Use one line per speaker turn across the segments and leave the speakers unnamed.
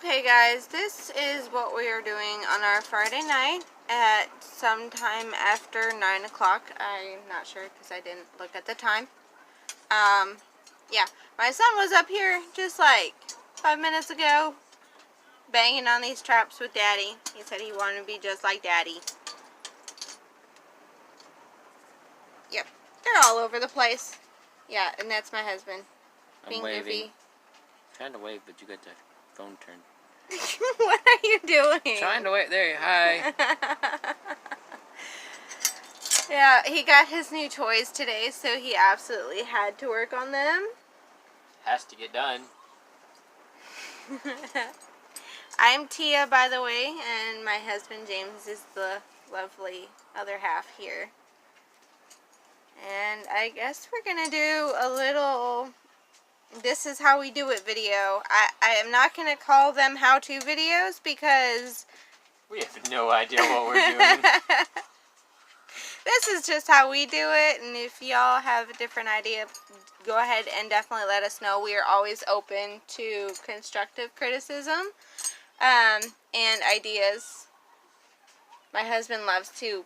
Okay guys, this is what we are doing on our Friday night at sometime after 9 o'clock. I'm not sure because I didn't look at the time. Yeah, my son was up here just like 5 minutes ago banging on these traps with Daddy. He said he wanted to be just like Daddy. Yep, they're all over the place. Yeah, and that's my husband.
I'm waving. Trying to wave, but you got the phone turned.
What are you doing?
Trying to wave. There, hi.
Yeah, he got his new toys today, so he absolutely had to work on them.
Has to get done.
I'm Tia, by the way, and my husband James is the lovely other half here. And I guess we're gonna do a little "this is how we do it" video. I am not gonna call them how-to videos because
we have no idea what we're doing.
This is just how we do it, and if y'all have a different idea, go ahead and definitely let us know. We are always open to constructive criticism and ideas. My husband loves to,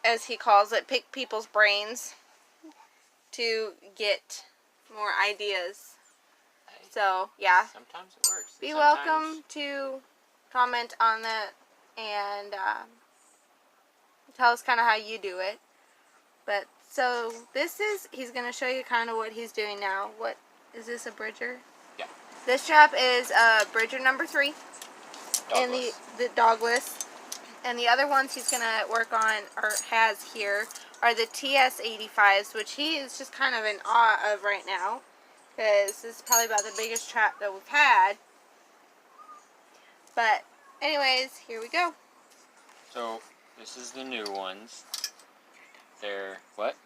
as he calls it, pick people's brains to get more ideas. So, yeah.
Sometimes it works.
Be welcome to comment on that and tell us kind of how you do it. But, so, this is, he's going to show you kind of what he's doing now. What, is this a bridger?
Yeah.
This trap is bridger number 3.
Dogless.
And the dogless. And the other ones he's going to work on, or has here, are the TS85s, which he is just kind of in awe of right now. Because this is probably about the biggest trap that we've had. But, anyways, here we go.
So, this is the new ones. They're, what?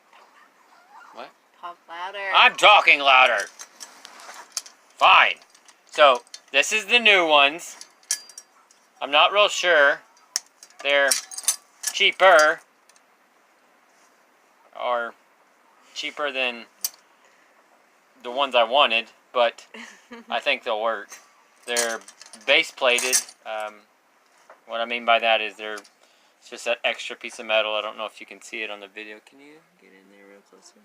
What?
Talk louder.
I'm talking louder. Fine. So, this is the new ones. I'm not real sure. They're cheaper. Or cheaper than the ones I wanted, but I think they'll work. They're base plated. What I mean by that is it's just that extra piece of metal. I don't know if you can see it on the video. Can you get in there real closer?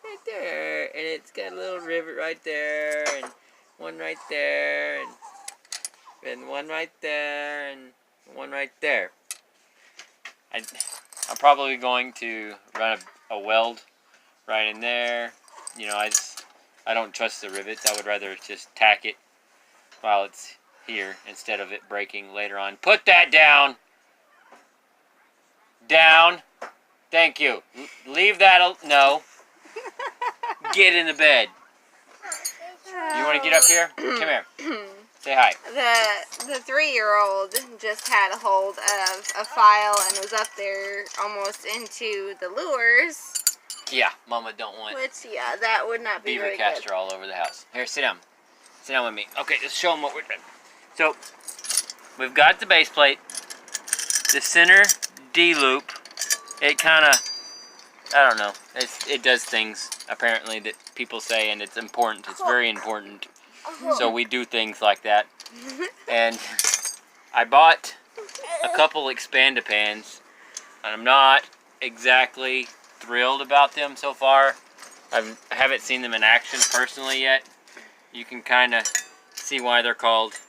Right there. And it's got a little rivet right there, and one right there, and one right there, and one right there. I'm probably going to run a weld right in there. You know, I don't trust the rivets. I would rather just tack it while it's here instead of it breaking later on. Put that down. Down. Thank you. Leave that. No. Get in the bed. You want to get up here? Come here. Say hi.
The 3-year-old just had a hold of a file and was up there almost into the lures.
Yeah, Mama don't want.
Which, yeah, that would not be
beaver
very
castor
good.
all over the house. Here, sit down. Sit down with me. Okay, let's show them what we're doing. So, we've got the base plate. The center D-loop. It kind of, I don't know. It does things, apparently, that people say, and it's important. It's very important. So we do things like that. And I bought a couple Expand-A-Pans. And I'm not exactly thrilled about them so far. I haven't seen them in action personally yet. You can kind of see why they're called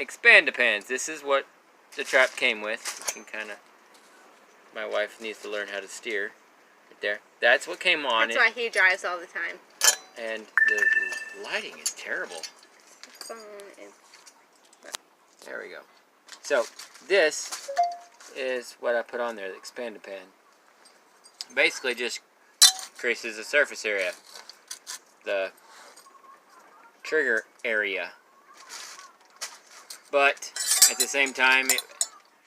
Expand-A-Pans. This is what the trap came with. You can kind of, my wife needs to learn how to steer right there. That's what came on
That's why he drives all the time.
And the lighting is terrible. There we go. So this is what I put on there, the Expand-A-Pan. Basically just increases the surface area, the trigger area. But at the same time, it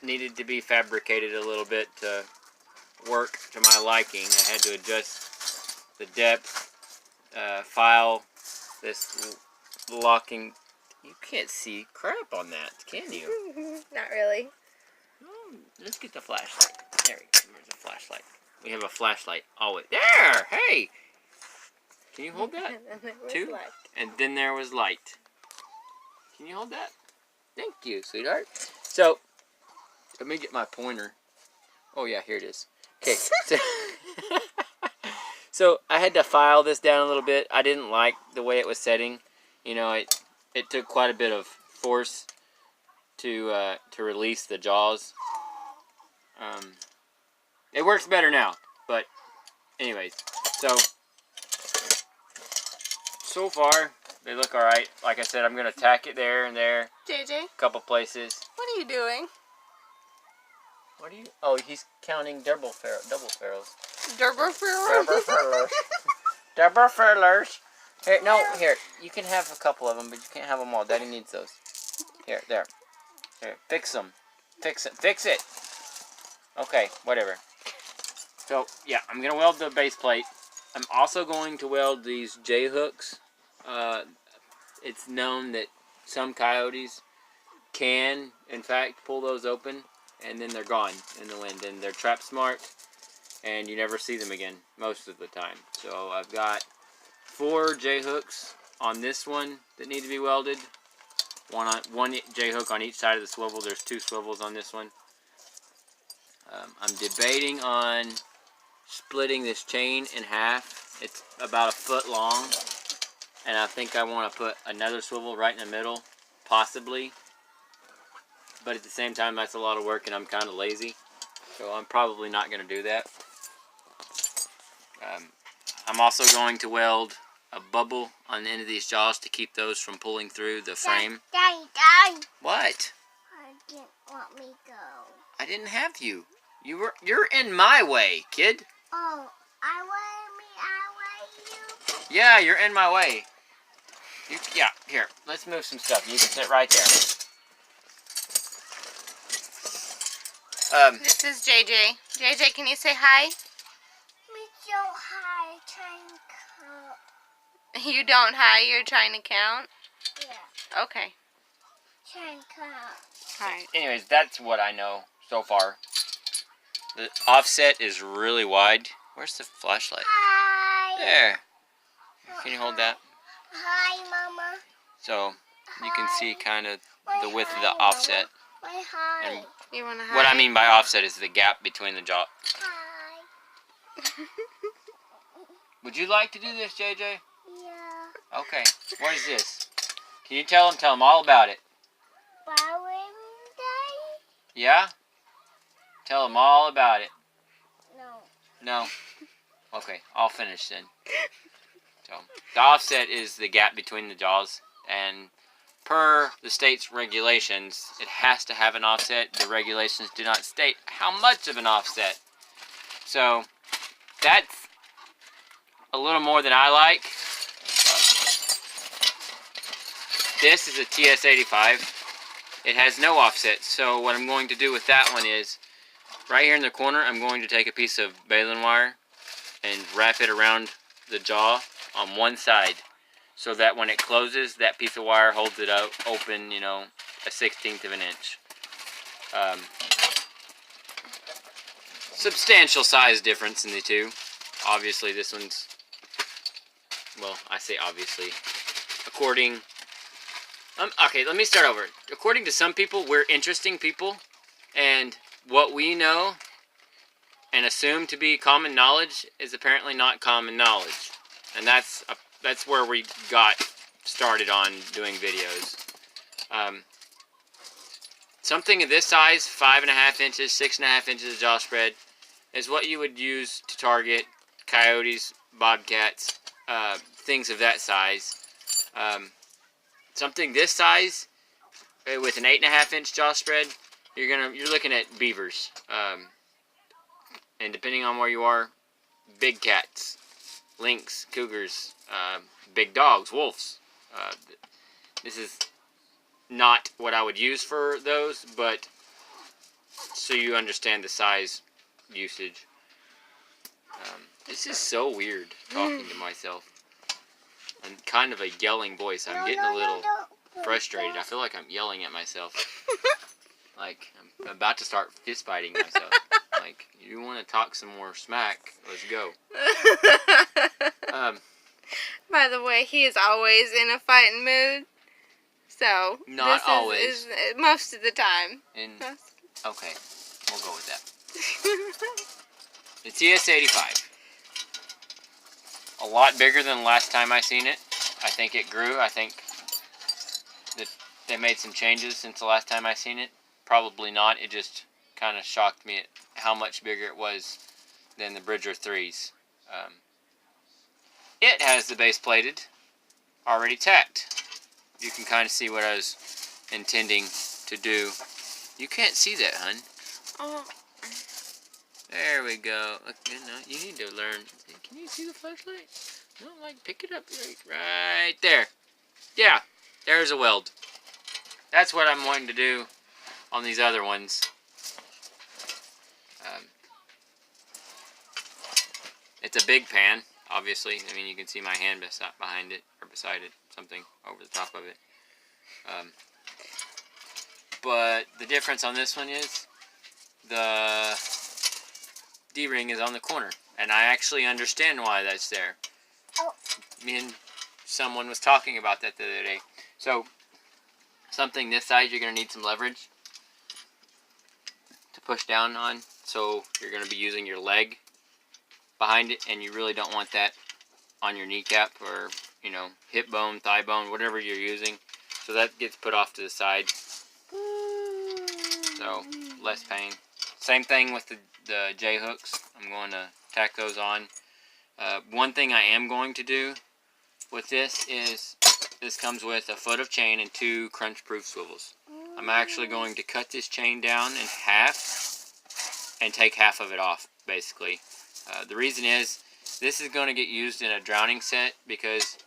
needed to be fabricated a little bit to work to my liking. I had to adjust the depth, file, this locking. You can't see crap on that, can you?
Not really.
Oh, let's get the flashlight. There we go. There's a flashlight. We have a flashlight always. There! Hey! Can you hold that? Too? And then there was light. Can you hold that? Thank you, sweetheart. So, let me get my pointer. Oh yeah, here it is. Okay. So I had to file this down a little bit. I didn't like the way it was setting. You know, it took quite a bit of force to release the jaws. It works better now, but anyways, so far they look all right. Like I said, I'm gonna tack it there and there.
JJ,
A couple places.
what are you doing?
What are you? Oh, he's counting double ferrules.
Durber
Double furlers. Here, no, here. You can have a couple of them, but you can't have them all. Daddy needs those. Here, there. Here, fix them. Fix it. Fix it. Okay, whatever. So, yeah, I'm going to weld the base plate. I'm also going to weld these J-hooks. It's known that some coyotes can, in fact, pull those open, and then they're gone in the wind, and they're trap smart, and you never see them again most of the time. So I've got 4 J-hooks on this one that need to be welded. One J-hook on each side of the swivel. There's 2 swivels on this one. I'm debating on splitting this chain in half. It's about 1 foot long, and I think I want to put another swivel right in the middle, possibly. But at the same time, that's a lot of work, and I'm kind of lazy, so I'm probably not going to do that. I'm also going to weld a bubble on the end of these jaws to keep those from pulling through the frame.
Daddy.
What?
I didn't want me to go.
I didn't have you. You're in my way, kid.
Oh, I you.
Yeah, you're in my way. Yeah, here, let's move some stuff. You can sit right there.
This is JJ. JJ, can you say hi?
Me so high trying to count.
You don't hi, you're trying to count?
Yeah,
Okay.
trying to count.
Alright.
Anyways, that's what I know so far. The offset is really wide. Where's the flashlight?
Hi.
There. Can you hold that?
Hi, Mama.
So you can see kind of the width of the
Mama.
offset.
Why hi?
And
You want to hi?
what I mean by offset is the gap between the jaw.
Hi.
Would you like to do this, JJ?
Yeah.
Okay. What is this? Can you tell them all about it?
Bowing Day?
Yeah? Tell them all about it.
No.
No? Okay, I'll finish then. So, the offset is the gap between the jaws, and per the state's regulations, it has to have an offset. The regulations do not state how much of an offset. So, that's a little more than I like. This is a TS85. It has no offset, so what I'm going to do with that one is, right here in the corner, I'm going to take a piece of baling wire and wrap it around the jaw on one side, so that when it closes, that piece of wire holds it out open, you know, a 1/16 of an inch. Substantial size difference in the two. Obviously, this one's, well, I say obviously. Okay, let me start over. According to some people, we're interesting people, and what we know and assume to be common knowledge is apparently not common knowledge. And that's where we got started on doing videos. Something of this size, 5.5 inches, 6.5 inches of jaw spread, is what you would use to target coyotes, bobcats, things of that size. Something this size, with an 8.5 inch jaw spread, you're looking at beavers. And depending on where you are, big cats, lynx, cougars, big dogs, wolves. This is not what I would use for those, but so you understand the size usage. This is so weird talking to myself. And kind of a yelling voice. I'm getting a little frustrated. I feel like I'm yelling at myself. Like, I'm about to start fist fighting myself. Like, you want to talk some more smack, let's go.
By the way, he is always in a fighting mood. So
Not
this
always.
is most of the time.
Okay, we'll go with that. The TS-85. A lot bigger than the last time I seen it. I think it grew. I think that they made some changes since the last time I seen it. Probably not. It just kind of shocked me at how much bigger it was than the Bridger 3s. It has the base plated, already tacked. You can kind of see what I was intending to do. You can't see that, hun.
Oh.
There we go. Okay, no, you need to learn. Can you see the flashlight? No, like, pick it up right there. Yeah, there's a weld. That's what I'm wanting to do on these other ones. It's a big pan, obviously. I mean, you can see my hand behind it, or beside it, something over the top of it. But the difference on this one is the D-ring is on the corner, and I actually understand why that's there.
Oh.
Me and someone was talking about that the other day. So, something this size, you're going to need some leverage to push down on. So, you're going to be using your leg behind it, and you really don't want that on your kneecap or, you know, hip bone, thigh bone, whatever you're using. So that gets put off to the side. So, less pain. Same thing with the J-hooks. I'm going to tack those on. One thing I am going to do with this is, this comes with a foot of chain and 2 crunch-proof swivels. I'm actually going to cut this chain down in half and take half of it off, basically. The reason is, this is going to get used in a drowning set because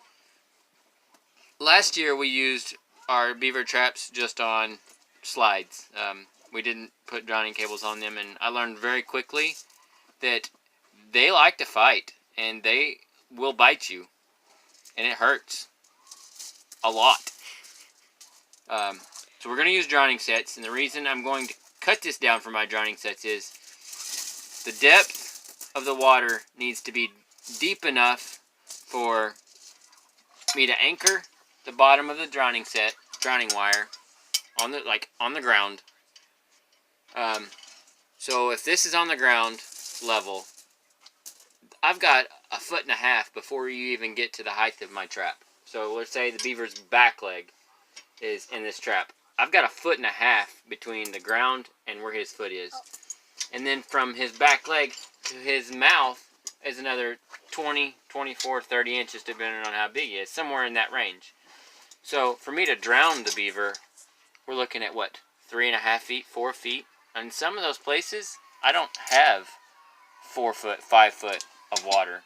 last year we used our beaver traps just on slides. We didn't put drowning cables on them, and I learned very quickly that they like to fight, and they will bite you, and it hurts a lot. So we're going to use drowning sets, and the reason I'm going to cut this down for my drowning sets is the depth of the water needs to be deep enough for me to anchor the bottom of the drowning wire on the ground. So if this is on the ground level, I've got a foot and a half before you even get to the height of my trap. So let's say the beaver's back leg is in this trap. I've got a foot and a half between the ground and where his foot is. And then from his back leg to his mouth is another 20, 24, 30 inches depending on how big he is. Somewhere in that range. So for me to drown the beaver, we're looking at what? 3.5 feet, 4 feet? And some of those places, I don't have 4 foot, 5 foot of water.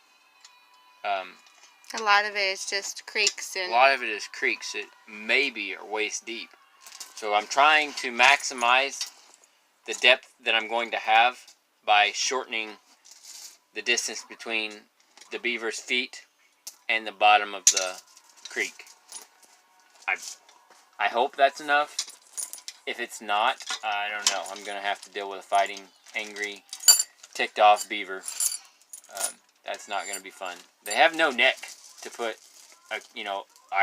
A lot of it is just creeks and...
A lot of it is creeks that maybe are waist deep. So I'm trying to maximize the depth that I'm going to have by shortening the distance between the beaver's feet and the bottom of the creek. I hope that's enough. If it's not, I don't know. I'm going to have to deal with a fighting, angry, ticked off beaver. That's not going to be fun. They have no neck to put like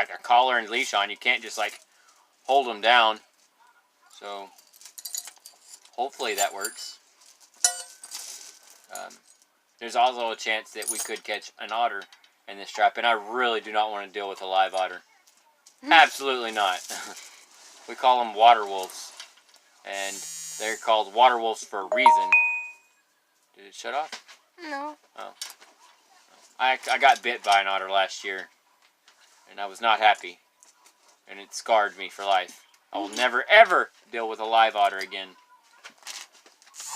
a collar and leash on. You can't just like hold them down. So hopefully that works. There's also a chance that we could catch an otter in this trap, and I really do not want to deal with a live otter. Absolutely not. We call them water wolves, and they're called water wolves for a reason. Did it shut off?
No.
Oh. I got bit by an otter last year, and I was not happy, and it scarred me for life. I will never, ever deal with a live otter again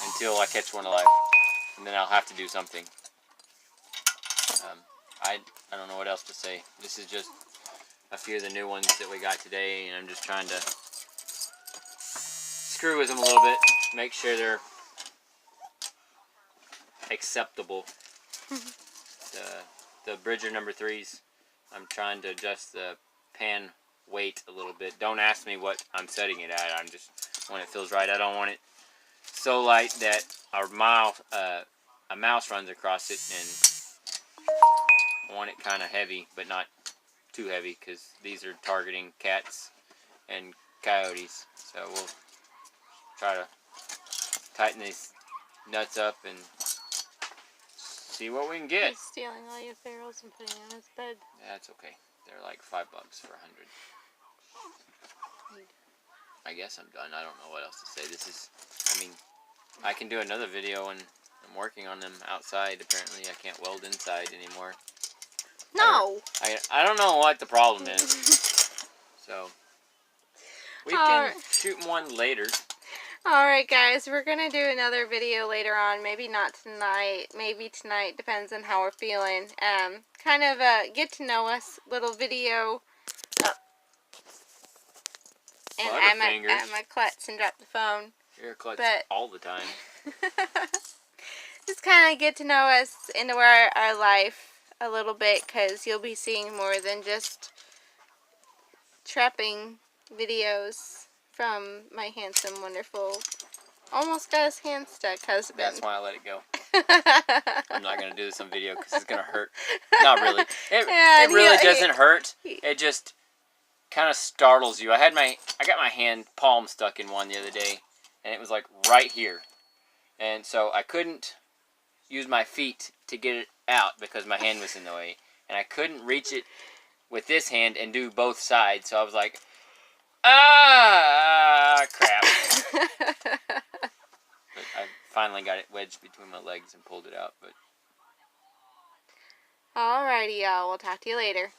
until I catch one alive, and then I'll have to do something. I don't know what else to say. This is just a few of the new ones that we got today, and I'm just trying to screw with them a little bit, make sure they're acceptable. The Bridger number 3s, I'm trying to adjust the pan weight a little bit. Don't ask me what I'm setting it at. I'm just, when it feels right. I don't want it so light that a mouse runs across it, and I want it kind of heavy, but not too heavy, because these are targeting cats and coyotes. So we'll try to tighten these nuts up and see what we can get.
He's stealing all your ferals and putting them on his bed.
That's okay. They're like $5 for 100. I guess I'm done. I don't know what else to say. This is, I mean, I can do another video and I'm working on them outside. Apparently I can't weld inside anymore.
No!
I don't know what the problem is. So, we can shoot one later.
Alright guys, we're going to do another video later on. Maybe not tonight. Maybe tonight. Depends on how we're feeling. Kind of a get to know us little video. And I klutz and drop the phone.
You're a klutz all the time.
Just kind of get to know us into our life a little bit, because you'll be seeing more than just trapping videos from my handsome, wonderful, almost got his hand stuck husband.
That's why I let it go. I'm not going to do this on video because it's going to hurt. Not really. It really doesn't hurt. It just kind of startles you. I got my hand palm stuck in one the other day, and it was like right here. And so I couldn't use my feet to get it out because my hand was in the way. And I couldn't reach it with this hand and do both sides. So I was like, crap. But I finally got it wedged between my legs and pulled it out. But
alrighty, y'all. We'll talk to you later.